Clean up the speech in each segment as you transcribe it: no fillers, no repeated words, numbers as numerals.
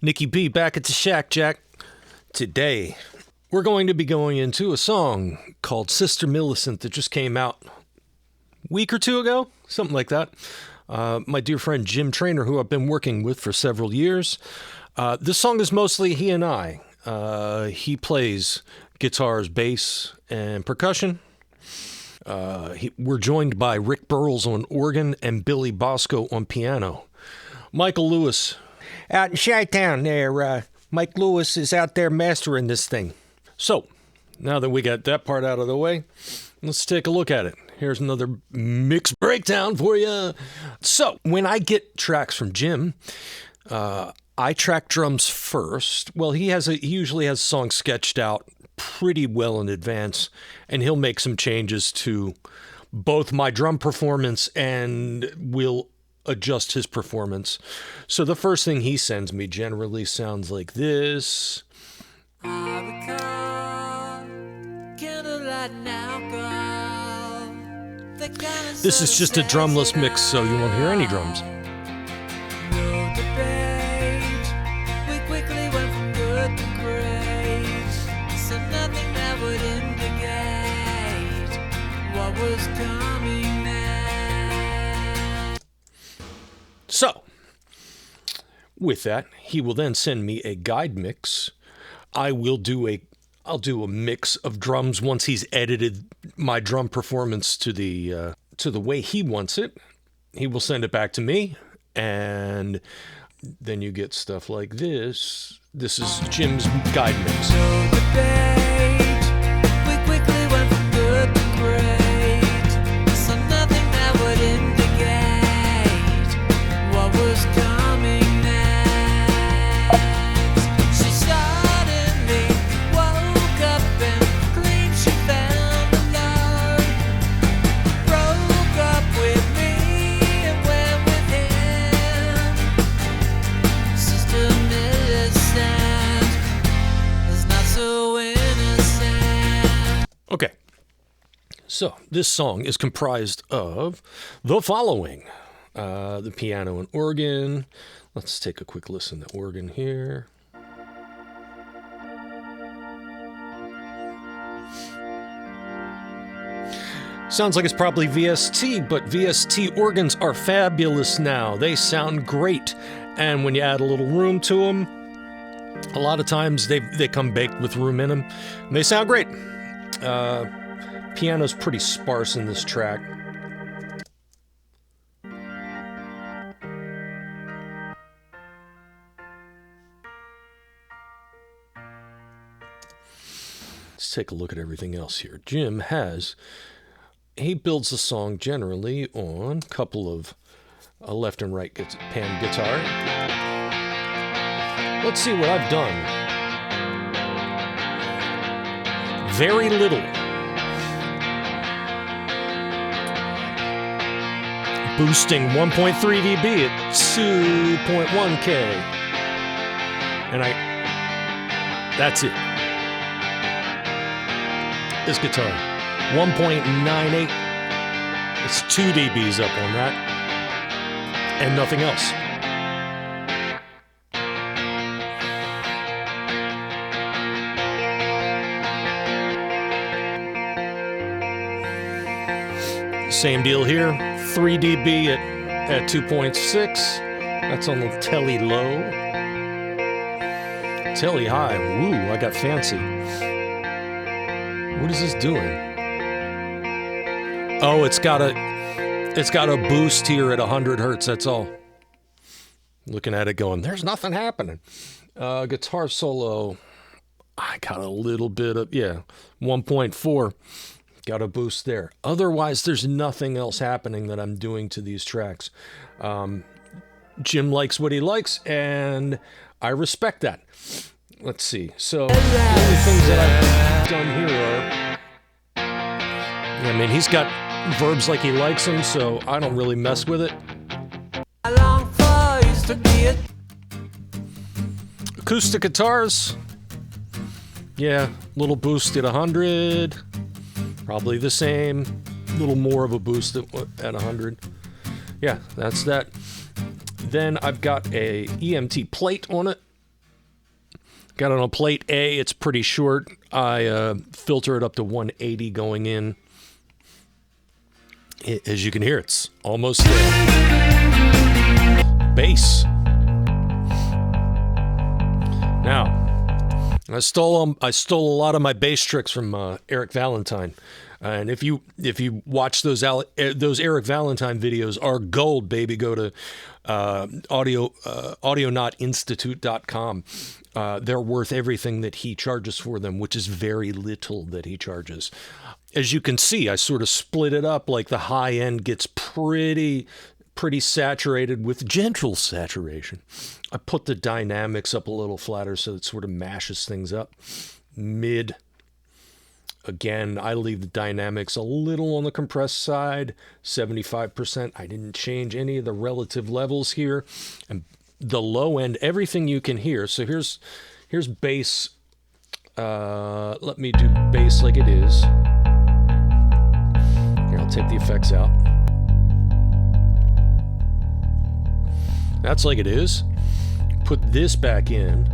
Nikki B back at the Shack Jack. Today, we're going to be going into a song called Sister Millicent that just came out a week or two ago, something like that. My dear friend Jim Trainor, who I've been working with for several years. This song is mostly he and I. He plays guitars, bass, and percussion. We're joined by Rick Burles on organ and Billy Bosco on piano. Michael Lewis out in Chi-Town there. Mike Lewis is out there mastering this thing. So, now that we got that part out of the way, let's take a look at it. Here's another mix breakdown for you. So, when I get tracks from Jim, I track drums first. Well, he usually has songs sketched out pretty well in advance, and he'll make some changes to both my drum performance and will adjust his performance. So the first thing he sends me generally sounds like this. This is just a drumless mix, so you won't hear any drums. We quickly went from good to great, so nothing that would indicate what was coming next. So, with that, he will then send me a guide mix. I'll do a mix of drums once he's edited my drum performance to the way he wants it. He will send it back to me, and then you get stuff like this. This is Jim's guide mix. No debate, we quickly went from good to great, so nothing that would indicate what was coming next. She suddenly woke up and claimed she found the Lord, broke up with me and went with him. Sister Millicent is not so innocent. Okay, so this song is comprised of the following. The piano and organ. Let's take a quick listen to organ here. Sounds like it's probably VST, but VST organs are fabulous now. They sound great. And when you add a little room to them, a lot of times they come baked with room in them. And they sound great. Piano's pretty sparse in this track. Let's take a look at everything else here. Jim he builds the song generally on a couple of a left and right pan guitar. Let's see what I've done. Very little. Boosting 1.3 dB at 2.1K. And that's it. This guitar, 1.98. It's 2 dBs up on that, and nothing else. Same deal here, 3 dB at 2.6. That's on the telly low. Telly high. Ooh, I got fancy. What is this doing? Oh, it's got a boost here at 100 hertz, that's all. Looking at it going, there's nothing happening. Guitar solo, I got a little bit of, 1.4. Got a boost there. Otherwise, there's nothing else happening that I'm doing to these tracks. Jim likes what he likes, and I respect that. Let's see. So, the only things that I've done here are, he's got verbs like he likes them, so I don't really mess with it. Acoustic guitars. Yeah, little boost at 100. Probably the same. A little more of a boost at 100. Yeah, that's that. Then I've got a EMT plate on it. Got it on plate A. It's pretty short. I filter it up to 180 going in. As you can hear, it's almost there. Bass. Now, I stole a lot of my bass tricks from Eric Valentine. And if you watch those Eric Valentine videos, are gold, baby. Go to audionautinstitute.com. They're worth everything that he charges for them, which is very little that he charges. As you can see, I sort of split it up. Like the high end gets pretty saturated with gentle saturation. I put the dynamics up a little flatter so it sort of mashes things up. Mid. Again, I leave the dynamics a little on the compressed side, 75%. I didn't change any of the relative levels here. And the low end, everything you can hear. So here's bass. Let me do bass like it is. Here, I'll take the effects out. That's like it is. Put this back in.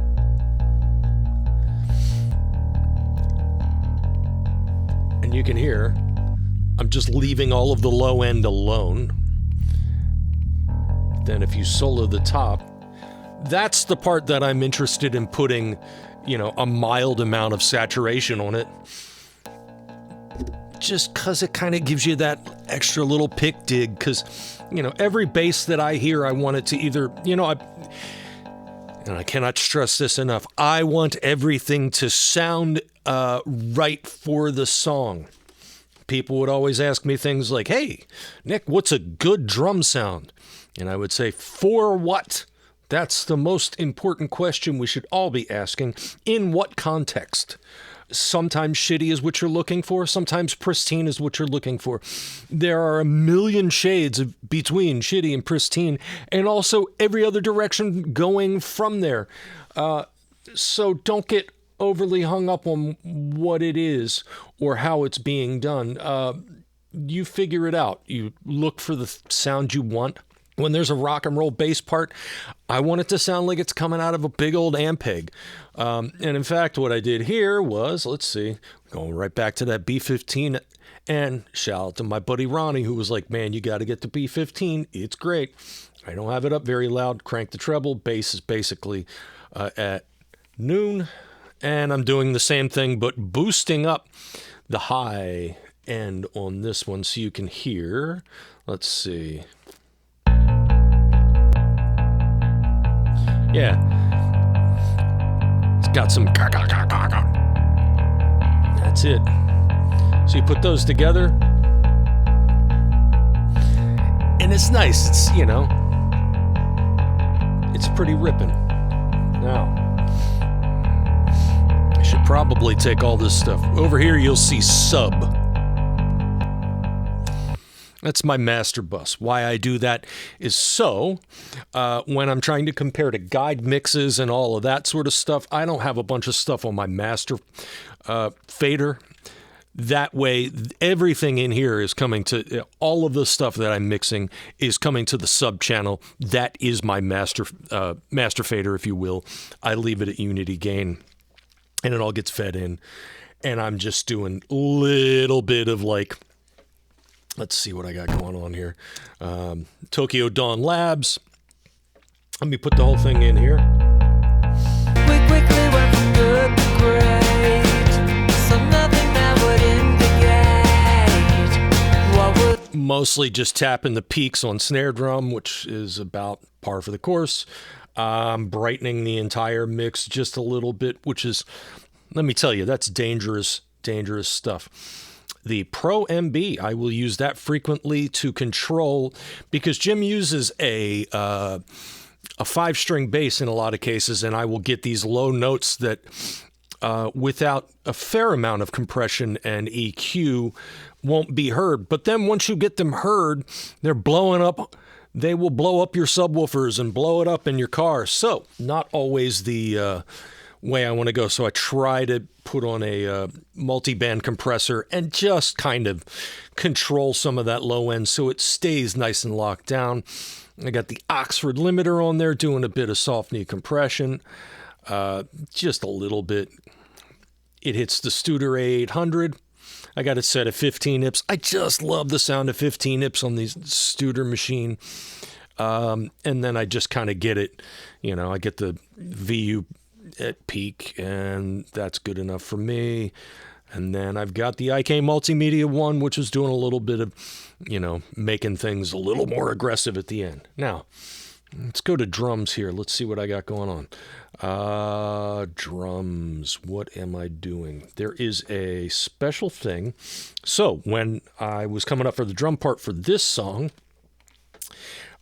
And you can hear, I'm just leaving all of the low end alone. Then if you solo the top, that's the part that I'm interested in putting, a mild amount of saturation on it. Just because it kind of gives you that extra little pick dig. Because, every bass that I hear, I want it to either, and I cannot stress this enough, I want everything to sound right for the song. People would always ask me things like, hey, Nick, what's a good drum sound? And I would say, for what? That's the most important question we should all be asking. In what context? Sometimes shitty is what you're looking for. Sometimes pristine is what you're looking for. There are a million shades between shitty and pristine, and also every other direction going from there. So don't get overly hung up on what it is or how it's being done. You figure it out. You look for the sound you want. When there's a rock and roll bass part, I want it to sound like it's coming out of a big old Ampeg. And in fact, what I did here was, let's see, going right back to that B15. And shout out to my buddy Ronnie, who was like, man, you got to get the B15. It's great. I don't have it up very loud. Crank the treble. Bass is basically at noon. And I'm doing the same thing, but boosting up the high end on this one so you can hear. Let's see. Yeah. It's got some... That's it. So you put those together. And it's nice. It's, it's pretty ripping. Now, I should probably take all this stuff. Over here, you'll see sub. That's my master bus. Why I do that is so when I'm trying to compare to guide mixes and all of that sort of stuff, I don't have a bunch of stuff on my master fader. That way, everything in here is coming to, all of the stuff that I'm mixing is coming to the sub channel. That is my master fader, if you will. I leave it at unity gain and it all gets fed in. And I'm just doing a little bit of like, let's see what I got going on here. Tokyo Dawn Labs. Let me put the whole thing in here. We quickly went from good to great, so nothing that would indicate what would... Mostly just tapping the peaks on snare drum, which is about par for the course. Brightening the entire mix just a little bit, which is, let me tell you, that's dangerous stuff. The Pro MB, I will use that frequently to control, because Jim uses a 5-string bass in a lot of cases, and I will get these low notes that without a fair amount of compression and EQ won't be heard. But then once you get them heard, they're blowing up. They will blow up your subwoofers and blow it up in your car. So not always the way I want to go. So I try to put on a multi-band compressor and just kind of control some of that low end so it stays nice and locked down. I got the Oxford limiter on there doing a bit of soft knee compression. just a little bit. It hits the Studer 800. I got it set at 15 ips. I just love the sound of 15 ips on these Studer machine. And then I just kind of get it, I get the VU at peak, and that's good enough for me. And then I've got the IK Multimedia one, which is doing a little bit of, making things a little more aggressive at the end. Now, let's go to drums here. Let's see what I got going on. Drums. What am I doing? There is a special thing. So when I was coming up for the drum part for this song,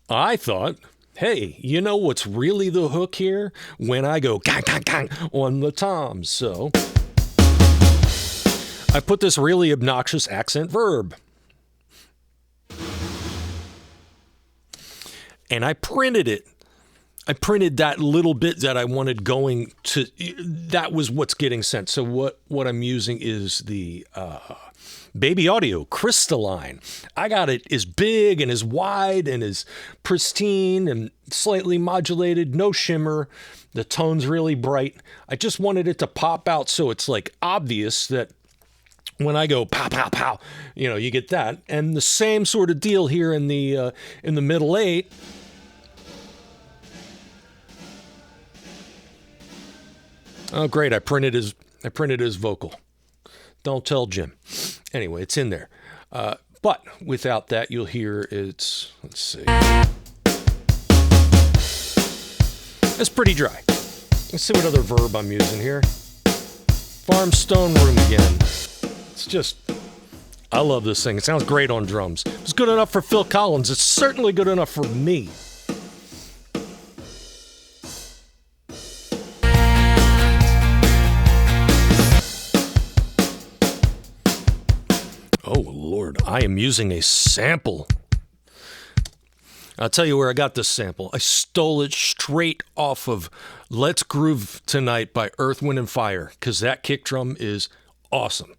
I thought, hey, you know what's really the hook here? When I go gang, gang, gang on the toms. So I put this really obnoxious accent verb. And I printed it. I printed that little bit that I wanted going to, that was what's getting sent. So what I'm using is the Baby Audio Crystalline. I got it as big and as wide and as pristine and slightly modulated, no shimmer. The tone's really bright. I just wanted it to pop out so it's like obvious that when I go pow, pow, pow, you get that. And the same sort of deal here in the middle eight. Oh, great. I printed his vocal. Don't tell Jim. Anyway, it's in there. But without that, you'll hear let's see. It's pretty dry. Let's see what other verb I'm using here. Farm Stone Room again. It's just, I love this thing. It sounds great on drums. If it's good enough for Phil Collins, it's certainly good enough for me. Oh, Lord, I am using a sample. I'll tell you where I got this sample. I stole it straight off of Let's Groove Tonight by Earth, Wind & Fire, because that kick drum is awesome.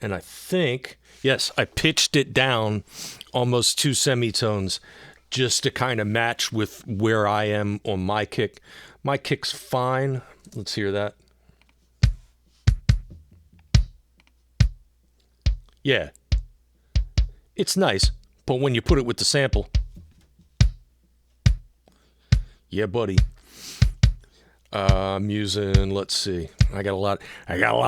And I think, yes, I pitched it down almost 2 semitones just to kind of match with where I am on my kick. My kick's fine. Let's hear that. Yeah. It's nice, but when you put it with the sample, yeah, buddy. I'm using, let's see, I got a lot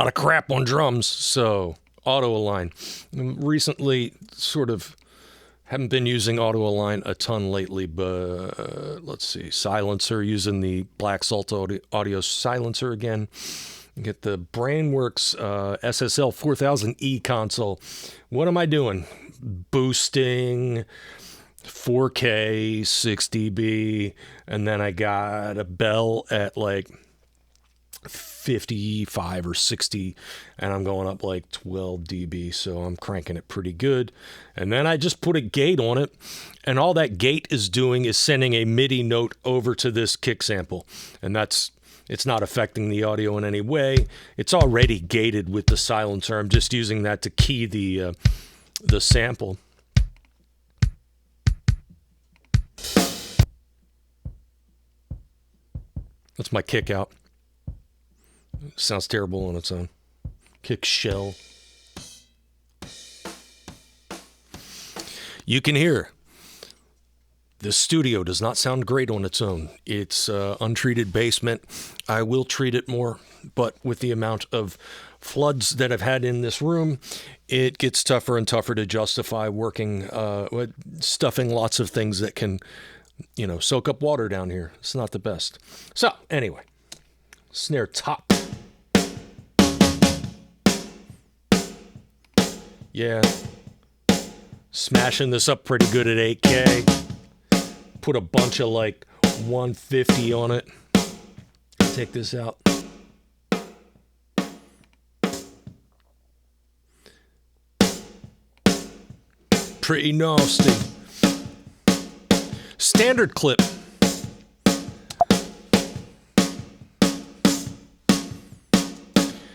of crap on drums, so Auto Align. Recently, sort of haven't been using Auto Align a ton lately, but let's see, silencer, using the Black Salt audio silencer again. Get the Brainworks SSL 4000E console. What am I doing? Boosting 4K, 6 dB, and then I got a bell at like 55 or 60, and I'm going up like 12 dB, so I'm cranking it pretty good. And then I just put a gate on it, and all that gate is doing is sending a MIDI note over to this kick sample, and it's not affecting the audio in any way. It's already gated with the silencer. I'm just using that to key the sample. That's my kick out. Sounds terrible on its own. Kick shell. You can hear the studio does not sound great on its own. It's untreated basement. I will treat it more, but with the amount of floods that I've had in this room, it gets tougher and tougher to justify working, stuffing lots of things that can, soak up water down here. It's not the best. So anyway, snare top. Yeah. Smashing this up pretty good at 8K. Put a bunch of like 150 on it. Take this out. Pretty nasty. Standard clip.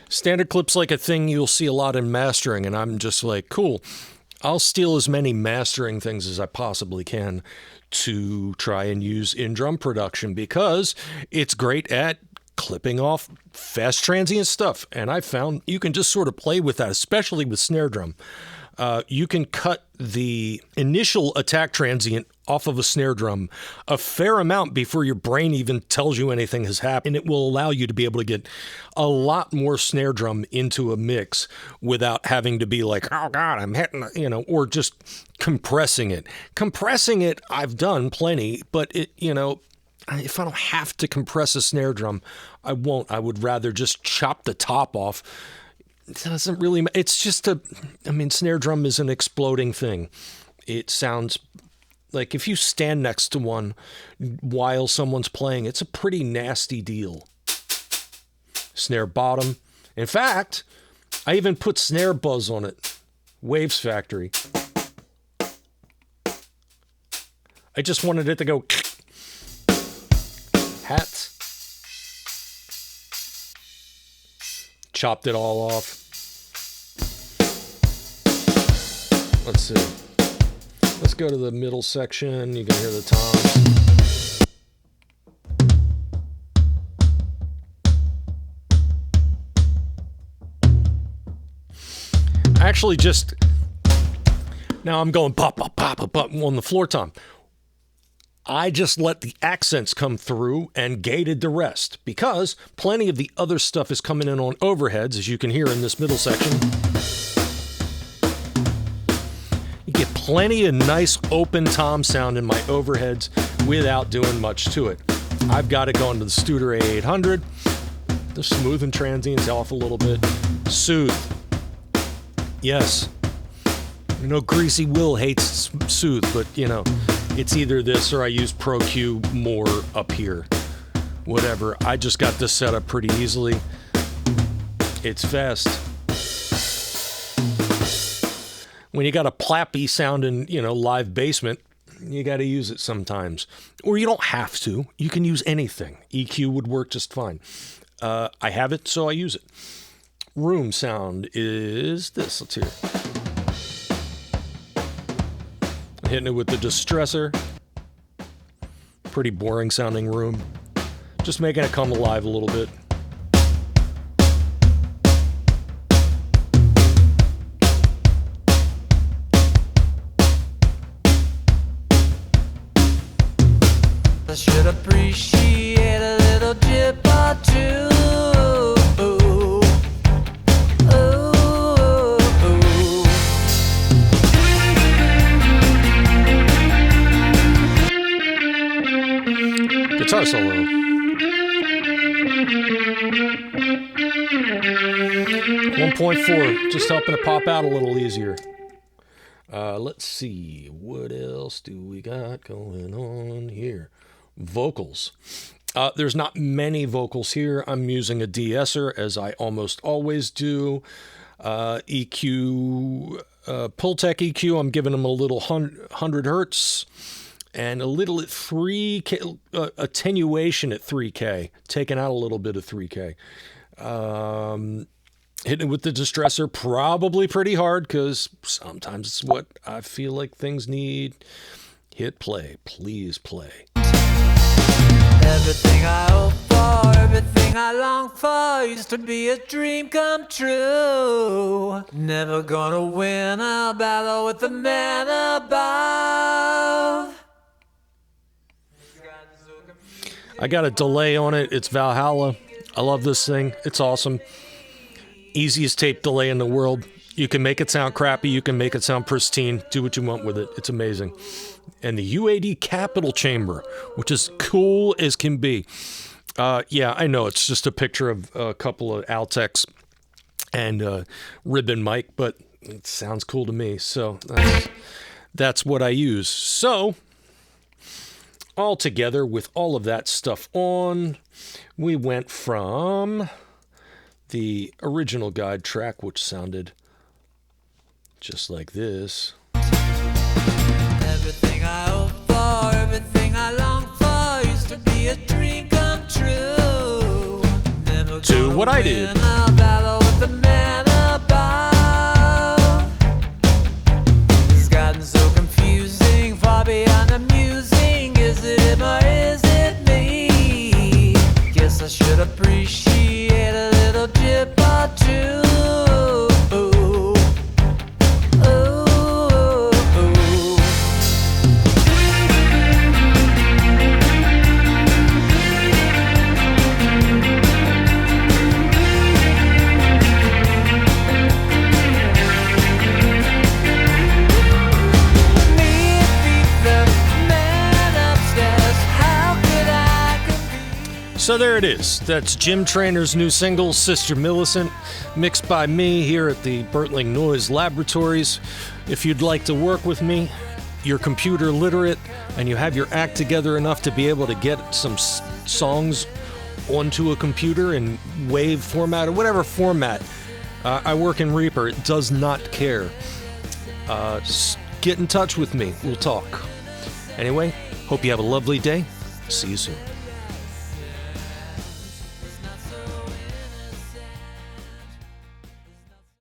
Standard clip's like a thing you'll see a lot in mastering, and I'm just like, cool. I'll steal as many mastering things as I possibly can to try and use in drum production because it's great at clipping off fast transient stuff. And I found you can just sort of play with that, especially with snare drum. You can cut the initial attack transient off of a snare drum a fair amount before your brain even tells you anything has happened. And it will allow you to be able to get a lot more snare drum into a mix without having to be like, oh God, I'm hitting, or just compressing it. Compressing it, I've done plenty, but if I don't have to compress a snare drum, I won't. I would rather just chop the top off. It doesn't really, it's just snare drum is an exploding thing. It sounds like if you stand next to one while someone's playing, it's a pretty nasty deal. Snare bottom. In fact, I even put snare buzz on it. Waves Factory. I just wanted it to go hats. Chopped it all off. Let's see. Let's go to the middle section. You can hear the toms. Actually, now I'm going pop, pop, pop, pop, pop on the floor tom. I just let the accents come through and gated the rest because plenty of the other stuff is coming in on overheads, as you can hear in this middle section. You get plenty of nice open tom sound in my overheads without doing much to it. I've got it going to the Studer A800. The smoothing transients off a little bit. Soothe. Yes. Greasy Will hates Soothe, but it's either this or I use Pro Q more up here. Whatever. I just got this set up pretty easily. It's fast. When you got a plappy sounding, live basement, you got to use it sometimes. Or you don't have to. You can use anything. EQ would work just fine. I have it, so I use it. Room sound is this. Let's hear it. Hitting it with the distressor. Pretty boring sounding room. Just making it come alive a little bit. I should appreciate a little jib or two. Guitar solo. 1.4, just helping it pop out a little easier. Let's see, what else do we got going on here? Vocals. There's not many vocals here. I'm using a de-esser, as I almost always do. EQ, Pultec EQ, I'm giving them a little 100 hertz. And a little at 3K, attenuation at 3K, taking out a little bit of 3K. Hitting it with the distressor, probably pretty hard, because sometimes it's what I feel like things need. Hit play. Please play. Everything I hope for, everything I long for used to be a dream come true. Never gonna win a battle with the man above. I got a delay on it. It's Valhalla. I love this thing. It's awesome. Easiest tape delay in the world. You can make it sound crappy. You can make it sound pristine. Do what you want with it. It's amazing. And the UAD Capital Chamber, which is cool as can be. Yeah, I know it's just a picture of a couple of Altex and ribbon mic, but it sounds cool to me. So that's what I use. So all together with all of that stuff on, we went from the original guide track, which sounded just like this. Everything I hope for, everything I long for used to be a dream come true. Never To what I did. win a battle with the man above. It's gotten so confusing, far beyond amusing. Is it him or is it me? Guess I should appreciate So there it is. That's Jim Trainor's new single, Sister Millicent, mixed by me here at the Bertling Noise Laboratories. If you'd like to work with me, you're computer literate, and you have your act together enough to be able to get some songs onto a computer in WAV format or whatever format, I work in Reaper. It does not care. Get in touch with me. We'll talk. Anyway, hope you have a lovely day. See you soon.